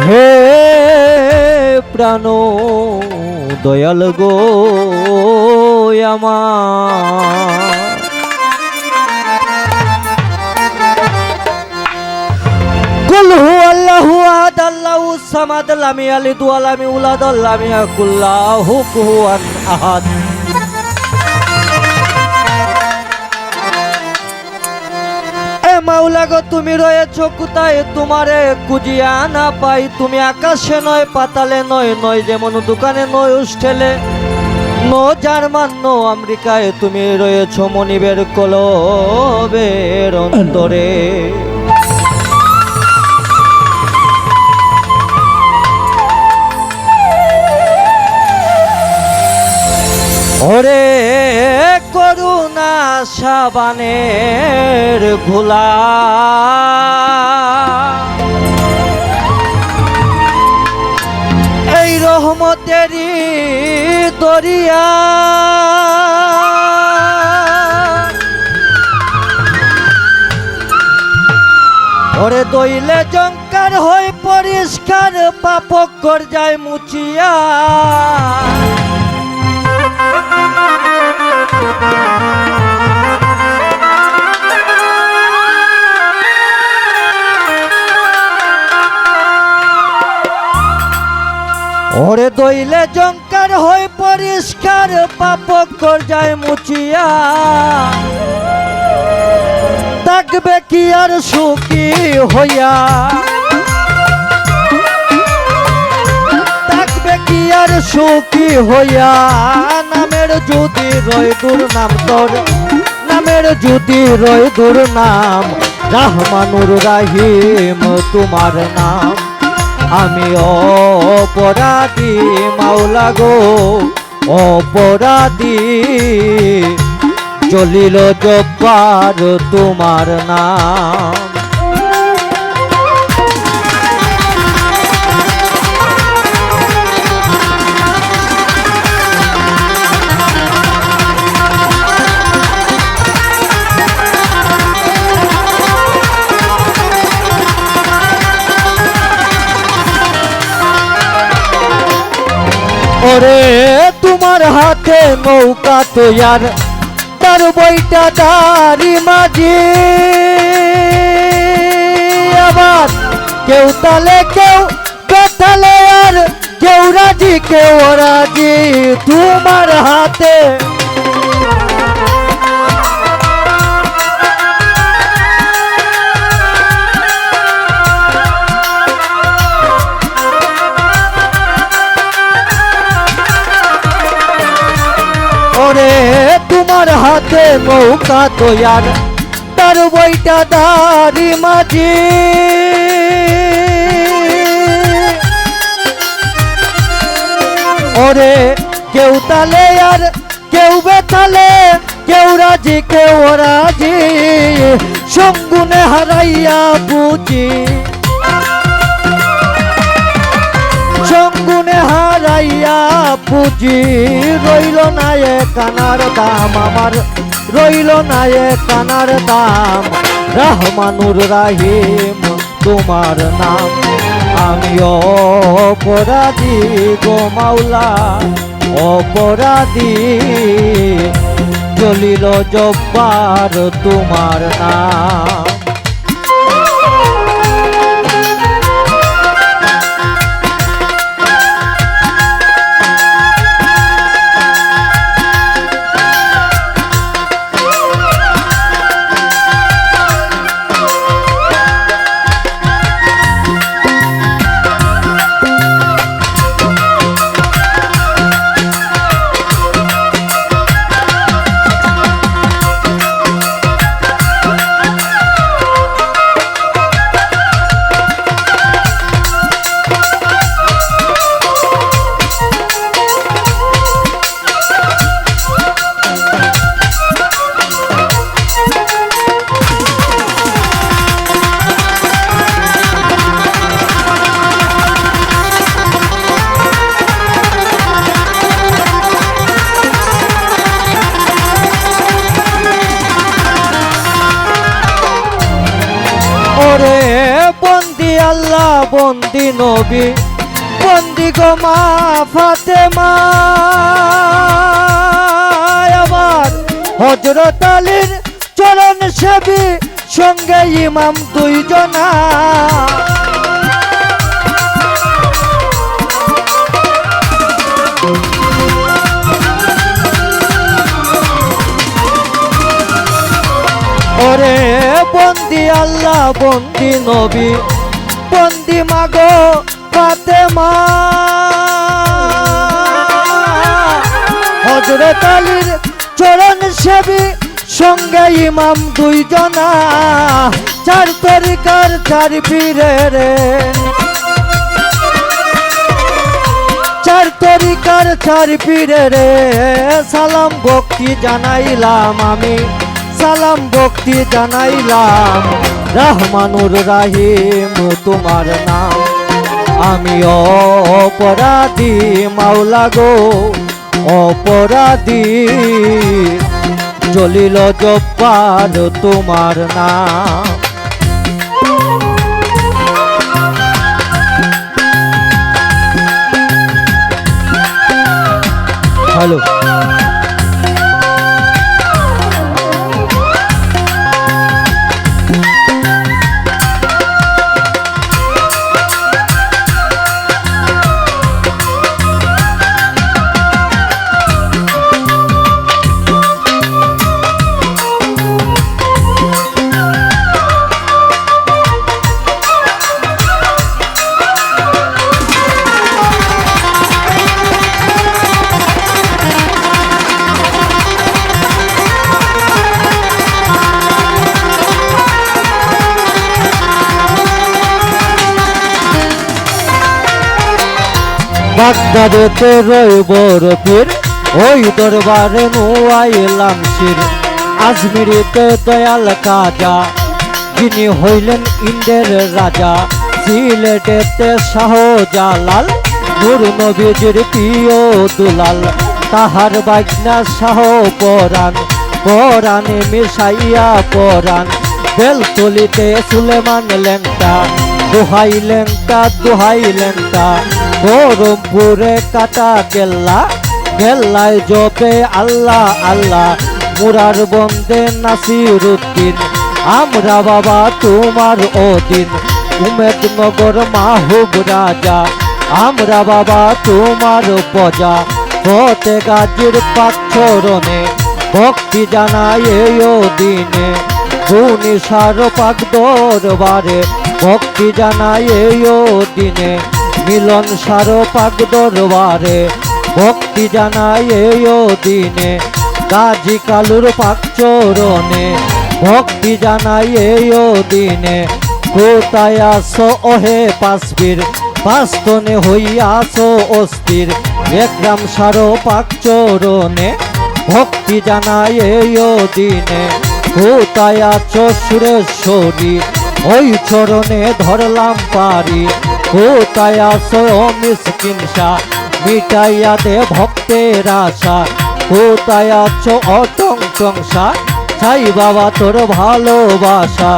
হে প্রাণ দয়াল গো আমার কুল হু আল্লাহু আহাদ আল্লাহুস সামাদ লাম ইয়ালিদ ওয়া লাম ইউলাদ ওয়া লাম ইয়াকুল লাহু কুফুয়ান আহাদ। মাওলা গো তুমি রয়েছো কোথায়, তোমারে খুঁজিয়া না পাই। তুমি আকাশে নয় পাতালে নয়, নয় যেমন দোকানে নয় হোস্টেলে, নো জার্মান নো আমেরিকায়, তুমি রয়েছো মনিবের কলবের অন্তরে। ওরে করুণা সাবানের ঘোলা, এই রহমতেরই দরিয়া, ওরে দইলে জঙ্কার হয় পরিষ্কার, পাপক কর যায় মুচিয়া। ওরে দইলে জঙ্কার হয় পরিষ্কার, পাপক কর যায় মুচিয়া। থাকবে কি আর সুখী হইয়া, থাকবে কি আর সুখী হইয়া, নামের যদি রয় দুর্নাম তোর, নামের যদি রয় দুর্নাম, রহমানুর রাহিম তোমার নাম। আমি অপরাধী মাওলা গো অপরাধী, জলিল জব্বার তোমার নাম। ওরে তোমার হাতে নৌকা তৈয়ার, তার বইটা দাঁড়ি মাঝি, আবার কেউ তালে কেউ বেতালে, আর কেউ রাজি কেউ রাজি তোমার হাতে। ওরে তোমার হাতে নৌকা তৈয়ার, তার বইটা দাঁড়ি মাঝি, ওরে কেউ তালে আর কেউ বেতালে, কেউ রাজি কেউ রাজি সঙ্গুনে হারাইয়া বুঝি, সঙ্গুনে হারাইয়া পুঁজি। রইল না এ কানার দাম আমার, রইল না এ কানার দাম, রহমানুর রাহিম তোমার নাম। আমি অপরাধী গো মাওলা অপরাধী, জলিল জব্বার তোমার নাম। বন্দি আল্লাহ বন্দি নবী বন্দি গো মা ফাতেমা আবার হযরত আলীর চরণ সেবী সঙ্গে ইমাম দুইজনা ওরে বন্দি আল্লাহ বন্দি নবী বন্দি মাগো ফাতেমা হযরত আলীর চরণ সেবী সঙ্গে ইমাম দুইজনা চার তরিকার চার পীরের চার তরিকার চার পীরের সালাম ভক্তি জানাইলাম আমি সালাম ভক্তি জানাইলাম রহমানুর রাহিম তোমার নাম আমি অপরাধী মাওলা গো অপরাধী জলিল জব্বার তোমার নাম হ্যালো বাগদাদেতে রইব রফির ওই দরবারে নুয়াইলাম শির আজমিরিতে দয়াল কাজা যিনি হইলেন ইন্দ্রের রাজা সিলেটেতে শাহজালাল নূর নবীজির প্রিয় দুলাল তাহার বাগনা শাহ পরাণ পরাণে মিশাইয়া পরাণ বেলতলিতে সুলেমান লেংটা দোহাই লেংটা গরমপুরে কাটা গেল্লা গেল্লায় জপে আল্লাহ আল্লাহ মুরার বন্দে নাসির উদ্দিন আমরা বাবা তোমার অধীন উমেদনগর মাহবুব রাজা আমরা বাবা তোমার প্রজা ফতে গাজীর পাকচরণে ভক্তি জানাই এই দিনে ভুবনেশ্বর পাক দরবারে ভক্তি জানাই এই দিনে মিলন সার পাক দরবারে ভক্তি জানাই এই দিনে গাজী কালুর পাক চরণে ভক্তি জানাই এই দিনে কোথায় আসো ওহে পাঁচবীর পাঁচতনে হইয়াছো অস্থির একরাম সার পাক চরণে ভক্তি জানাই এই দিনে কোথায় আছো সুরেশ্বরী ওই চরণে ধরলাম পারি কোথায় আসো মিসকিন শাহ মিটাইয়া দে ভক্তের আশা কোথায় আছো অটং শাহ চাই বাবা তোর ভালোবাসা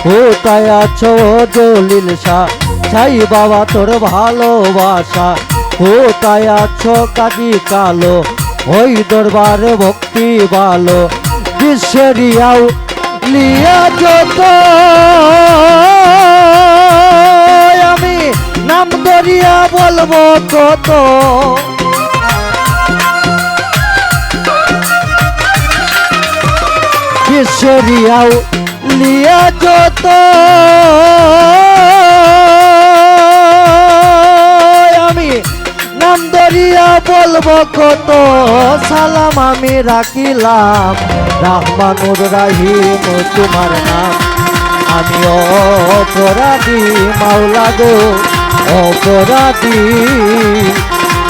কোথায় আছো জলিল শাহ চাই বাবা তোর ভালোবাসা কোথায় আছো কাজী কালো ওই দরবারে ভক্তি ভালো বিশ্বেরিয়াও লিয়া যত আমি নাম ধরিয়া বলবো কত বিশ্বেরিয়াও লিয়া যত আমি নাম ধরিয়া বলবো কত সালাম আমি রাখিলাম রহমানুর রাহিম তোমার নাম আমি অপরাধী মাওলা গো অপরাধী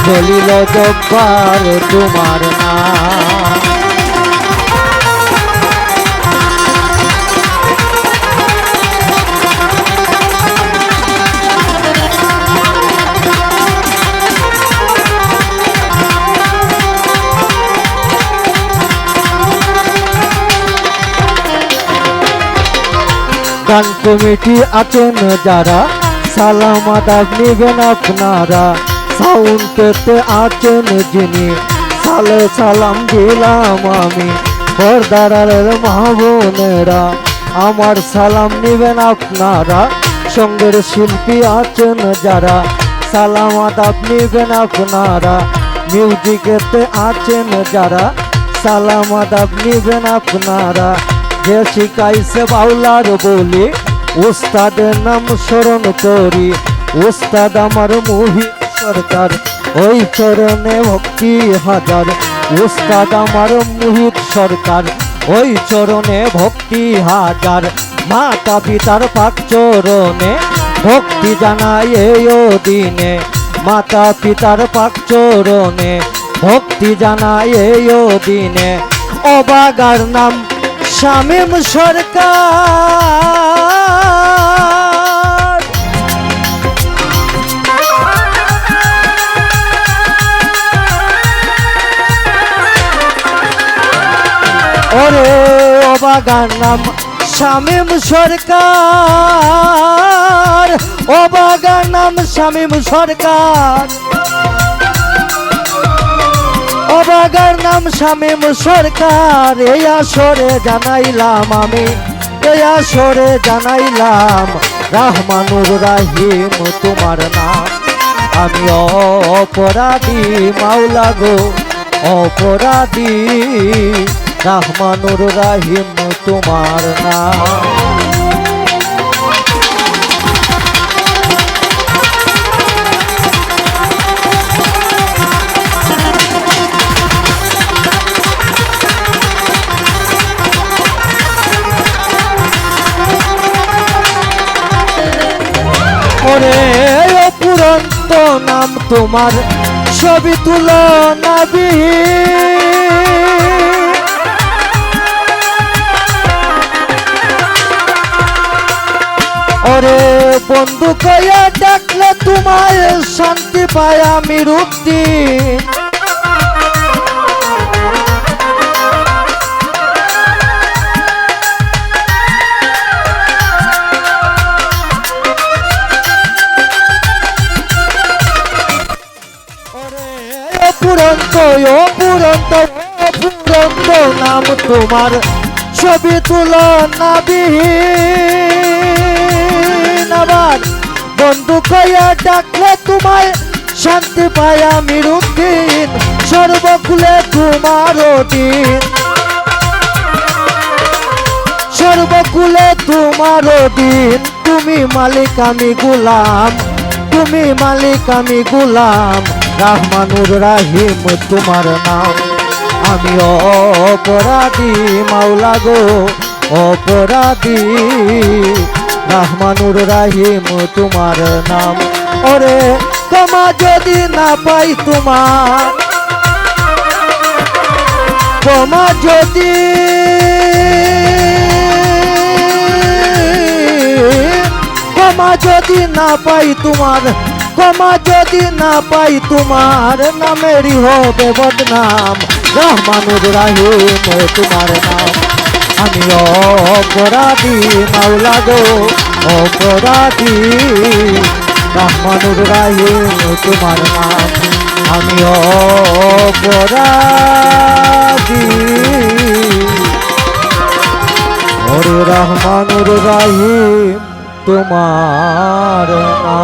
জলিল জব্বার তোমার নাম গান কমিটি আছেন যারা সালাম আদাব নিবেন আপনারা, সাউন্ডেতে আছেন যিনি, সালে সালাম দিলাম আমি, পর্দারের মা বোনেরা, আমার সালাম নিবেন আপনারা, সঙ্গের শিল্পী আছেন যারা, সালাম আদাব নিবেন আপনারা, মিউজিকেতে আছেন যারা, সালাম আদাব নিবেন আপনারা, যে শিখাইছে বাউলার বলি, উস্তাদের নাম স্মরণ করি, উস্তাদ আমার মুহিত সরকার, ওই চরণে ভক্তি হাজার, উস্তাদ আমার মুহিত সরকার, ওই চরণে ভক্তি হাজার, মাতা পিতার পাক চরণে ভক্তি জানাই এই দিনে, মাতা পিতার পাক চরণে ভক্তি জানাই এই দিনে, অবাগার নাম শামীম সরকার, ওরে অবাগার নাম শামীম সরকার, অবাগার নাম শামীম সরকার, অবাগার নাম শামীম সরকার, এই আসরে জানাইলাম আমি, এই আসরে জানাইলাম, রহমানুর রাহিম তোমার নাম, আমি অপরাধী মাওলা গো অপরাধী, রহমানুর রাহিম তোমার নাম। ওরে অপুরন্ত নাম তোমার, ছবি তুলনা বিহীন, ওরে বন্ধু কইয়া ডাকলে তোমায় শান্তি পায় আমি রূপদিন, অপুরন্ত অপুরন্ত অপুরন্ত নাম তোমার, ছবি তুলনা বিহীন, আবার বন্ধু কইয়া ডাকলে তোমায় শান্তি পায় আমি রূপদিন, সর্বকুলে তোমার দিন, সর্বকুলে তোমার দিন, তুমি মালিক আমি গোলাম, তুমি মালিক আমি গোলাম, রহমানুর রাহিম তোমার নাম, আমি অপরাধী মাওলা গো অপরাধী, রহমানুর রাহিম তোমার নাম, ওরে ক্ষমা যদি না পাই তোমার, ক্ষমা যদি ক্ষমা যদি না পাই তোমার, ক্ষমা যদি না পাই তোমার, নামেরই হবে বদনাম, রহমানুর রাহিম তোমার নাম, আমি অপরাধী মাওলা গো অপরাধী, রহমানুর রাহিম তোমার নাম, আমি অপরাধী, ওরে রহমানুর রাহিম তোমার নাম।